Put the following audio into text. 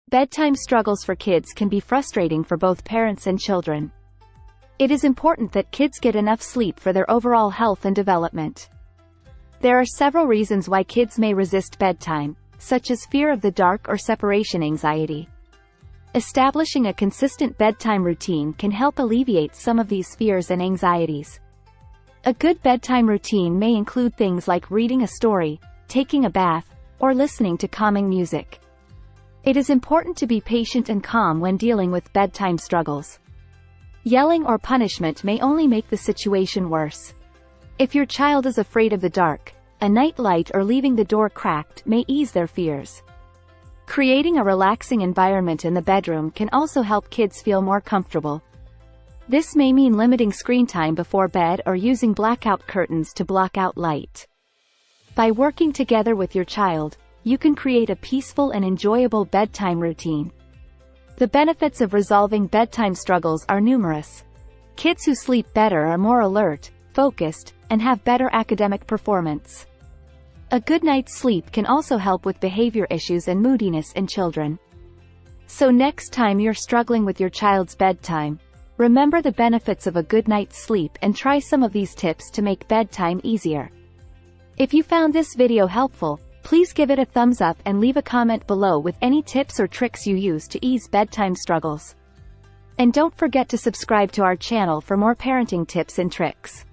Bedtime struggles for kids can be frustrating for both parents and children. It is important that kids get enough sleep for their overall health and development. There are several reasons why kids may resist bedtime, such as fear of the dark or separation anxiety. Establishing a consistent bedtime routine can help alleviate some of these fears and anxieties. A good bedtime routine may include things like reading a story, taking a bath, or listening to calming music. It is important to be patient and calm when dealing with bedtime struggles. Yelling or punishment may only make the situation worse. If your child is afraid of the dark, a night light or leaving the door cracked may ease their fears. Creating a relaxing environment in the bedroom can also help kids feel more comfortable. This may mean limiting screen time before bed or using blackout curtains to block out light. By working together with your child, you can create a peaceful and enjoyable bedtime routine. The benefits of resolving bedtime struggles are numerous. Kids who sleep better are more alert, focused, and have better academic performance. A good night's sleep can also help with behavior issues and moodiness in children. So next time you're struggling with your child's bedtime, remember the benefits of a good night's sleep and try some of these tips to make bedtime easier. If you found this video helpful, please give it a thumbs up and leave a comment below with any tips or tricks you use to ease bedtime struggles. And don't forget to subscribe to our channel for more parenting tips and tricks.